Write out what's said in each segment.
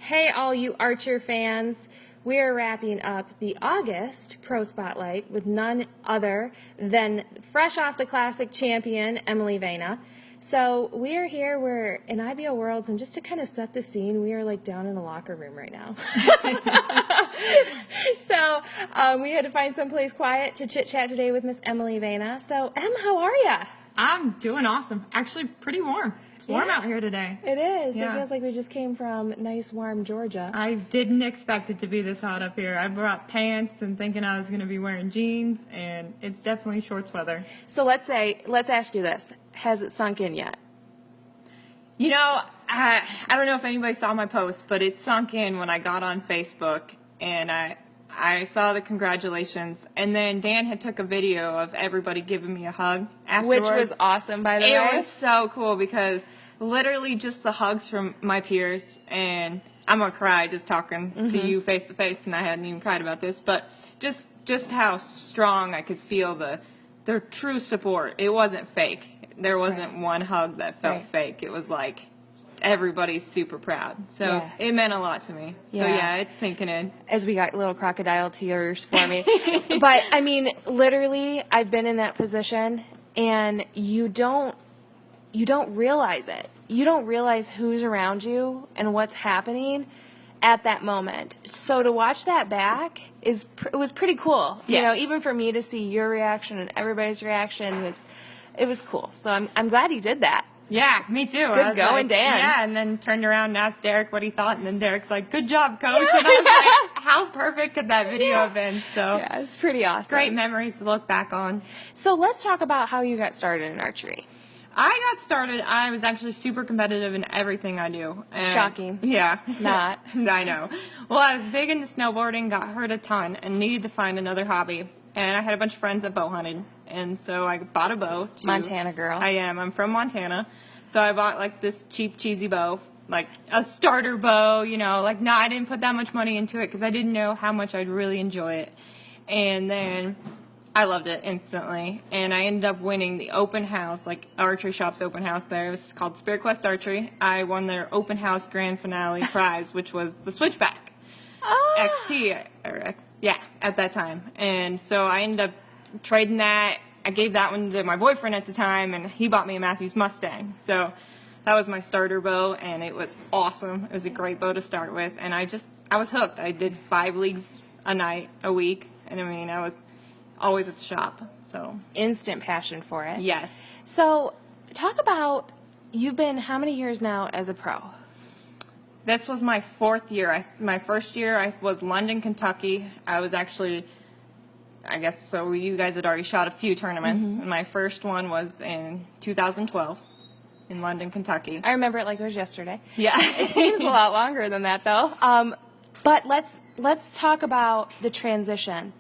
Hey, all you Archer fans. We are wrapping up the August Pro Spotlight with none other than fresh off the Classic champion, Emily Veyna. So we are here, we're in IBO Worlds, and just to kind of set the scene, we are like down in a locker room right now. So we had to find someplace quiet to chit-chat today with Miss Emily Veyna. So, Em, how are ya? I'm doing awesome. Actually, pretty warm. It's warm out here today. It is. Yeah. It feels like we just came from nice, warm Georgia. I didn't expect it to be this hot up here. I brought pants and thinking I was going to be wearing jeans, and it's definitely shorts weather. So let's ask you this. Has it sunk in yet? You know, I don't know if anybody saw my post, but it sunk in when I got on Facebook, and I saw the congratulations, and then Dan had took a video of everybody giving me a hug afterwards. Which was awesome, by the way. It was so cool because literally just the hugs from my peers, and I'm gonna cry just talking to you face to face, and I hadn't even cried about this, but just how strong I could feel their true support. It wasn't fake. There wasn't one hug that felt fake. It was like everybody's super proud. So it meant a lot to me. So yeah, it's sinking in. As we got little crocodile tears for me. But I mean, literally, I've been in that position, and you don't realize it. You don't realize who's around you and what's happening at that moment. So to watch that back it was pretty cool. Yes. You know, even for me to see your reaction and everybody's reaction was cool. So I'm glad he did that. Yeah, me too. Good going, Dan. Yeah, and then turned around and asked Derek what he thought, and then Derek's like, "Good job, coach." And I was like, how perfect could that video have been? So yeah, it's pretty awesome. Great memories to look back on. So let's talk about how you got started in archery. I was actually super competitive in everything I do. And shocking. Yeah. Not. I know. Well, I was big into snowboarding, got hurt a ton, and needed to find another hobby. And I had a bunch of friends that bow hunted, and so I bought a bow. Montana girl. I am. I'm from Montana. So I bought like this cheap, cheesy bow, like a starter bow, you know, like no, I didn't put that much money into it because I didn't know how much I'd really enjoy it. And then I loved it instantly, and I ended up winning the open house, like Archery Shop's open house there. It was called Spirit Quest Archery. I won their open house grand finale prize, which was the switchback. XT, or X, yeah, at that time. And so I ended up trading that. I gave that one to my boyfriend at the time, and he bought me a Matthews Mustang. So that was my starter bow, and it was awesome. It was a great bow to start with, and I was hooked. I did 5 leagues a week, and I mean, I was always at the shop. So instant passion for it. Yes. So talk about, you've been how many years now as a pro? This was my 4th year. My first year I was London, Kentucky. I was actually, I guess, so you guys had already shot a few tournaments. My first one was in 2012 in London, Kentucky. I remember it like it was yesterday. Yeah. It seems a lot longer than that, though. But let's talk about the transition.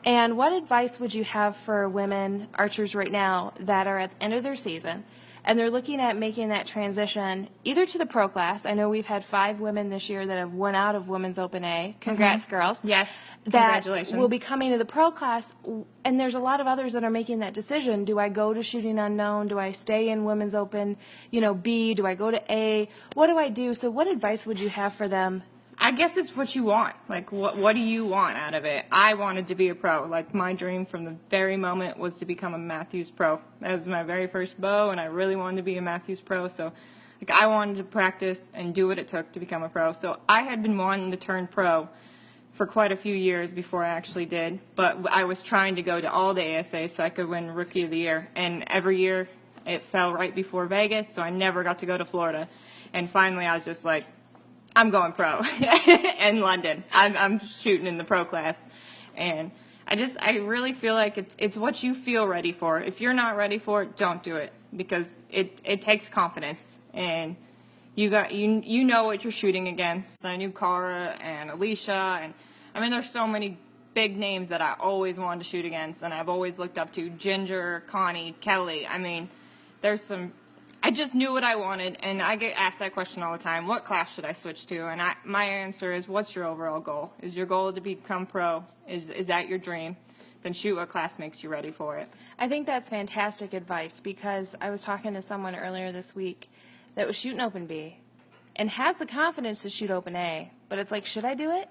And what advice would you have for women archers right now that are at the end of their season and they're looking at making that transition either to the pro class? I know we've had 5 women this year that have won out of Women's Open A. Congrats, girls. Yes. That Congratulations. will be coming to the pro class. And there's a lot of others that are making that decision. Do I go to Shooting Unknown? Do I stay in Women's Open, B? Do I go to A? What do I do? So what advice would you have for them? I guess it's what you want. Like, what do you want out of it? I wanted to be a pro. Like, my dream from the very moment was to become a Matthews pro. That was my very first bow, and I really wanted to be a Matthews pro. So, like, I wanted to practice and do what it took to become a pro. So, I had been wanting to turn pro for quite a few years before I actually did. But I was trying to go to all the ASA so I could win Rookie of the Year. And every year, it fell right before Vegas, so I never got to go to Florida. And finally, I was just like, I'm going pro in London. I'm shooting in the pro class. And I really feel like it's what you feel ready for. If you're not ready for it, don't do it, because it takes confidence, and you know what you're shooting against. I knew Cara and Alicia, and I mean, there's so many big names that I always wanted to shoot against, and I've always looked up to: Ginger, Connie, Kelly. I mean, I just knew what I wanted, and I get asked that question all the time: what class should I switch to? And my answer is, what's your overall goal? Is your goal to become pro? Is that your dream? Then shoot what class makes you ready for it. I think that's fantastic advice, because I was talking to someone earlier this week that was shooting Open B, and has the confidence to shoot open A, but it's like, should I do it?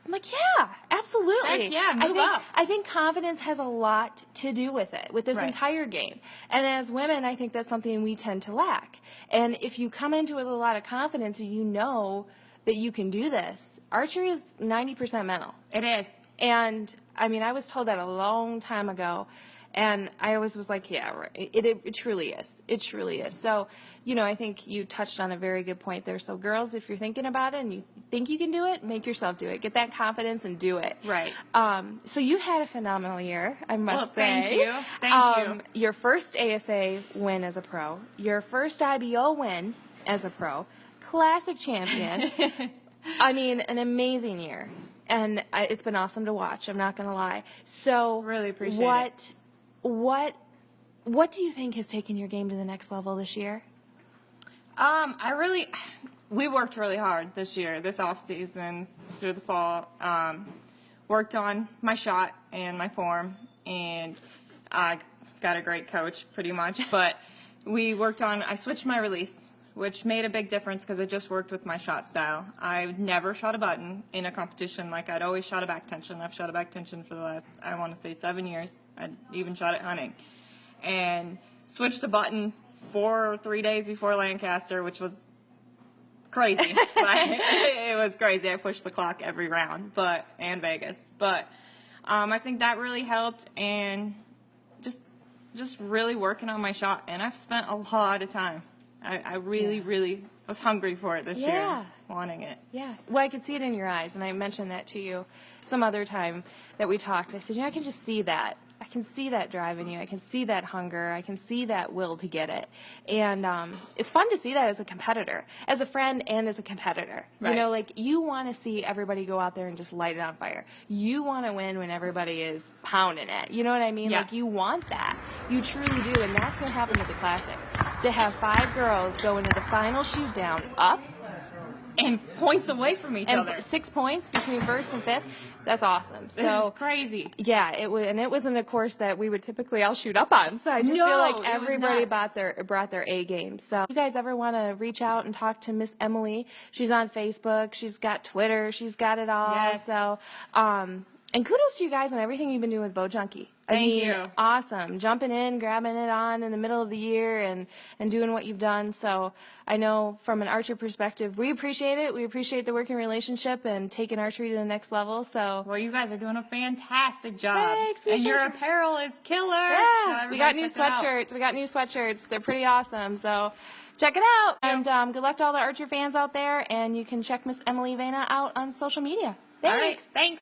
I'm like, yeah, absolutely. Heck yeah, move up. I think confidence has a lot to do with it, with this Right. entire game. And as women, I think that's something we tend to lack. And if you come into it with a lot of confidence and you know that you can do this, archery is 90% mental. It is. And I mean, I was told that a long time ago, and I always was like, yeah, right. It truly is. It truly is. So, you know, I think you touched on a very good point there. So, girls, if you're thinking about it and you think you can do it, make yourself do it. Get that confidence and do it. Right. So you had a phenomenal year, I must Thank say. you. Thank you. Your first ASA win as a pro, your first IBO win as a pro, classic champion. I mean, an amazing year. And it's been awesome to watch. I'm not going to lie. So Really appreciate it. What do you think has taken your game to the next level this year? We worked really hard this year, this off season, through the fall. Worked on my shot and my form, and I got a great coach pretty much. But I switched my release, which made a big difference because it just worked with my shot style. I've never shot a button in a competition. Like, I'd always shot a back tension. I've shot a back tension for the last, I want to say, 7 years. I even shot it hunting. And switched a button 3 days before Lancaster, which was crazy. It was crazy. I pushed the clock every round, and Vegas. But I think that really helped, and just really working on my shot. And I've spent a lot of time. I really was hungry for it this year, wanting it. Yeah. Well, I could see it in your eyes, and I mentioned that to you some other time that we talked. I said, you know, I can just see that. I can see that drive in you. I can see that hunger. I can see that will to get it. And it's fun to see that as a competitor, as a friend and as a competitor. Right. You know, like, you want to see everybody go out there and just light it on fire. You want to win when everybody is pounding it. You know what I mean? Yeah. Like, you want that. You truly do. And that's what happened at the Classic. To have 5 girls go into the final shoot down up, And points away from each and other. 6 points between first and fifth, that's awesome. It So was crazy. yeah, it was, and it wasn't a course that we would typically all shoot up on. So I just No, feel like it was everybody not. brought their A game. So if you guys ever want to reach out and talk to Miss Emily, she's on Facebook, she's got Twitter, she's got it all. Yes. So and kudos to you guys on everything you've been doing with Bow Junkie. I Thank mean, you. awesome. Jumping in, grabbing it on in the middle of the year and doing what you've done. So I know from an archer perspective, we appreciate it. We appreciate the working relationship and taking archery to the next level. So Well, you guys are doing a fantastic job. Thanks, we and your appreciate apparel is killer. yeah, So we got everybody new check it out. sweatshirts. We got new sweatshirts. They're pretty awesome. So check it out. And good luck to all the archer fans out there. And you can check Miss Emily Veyna out on social media. All right, Thanks. thanks.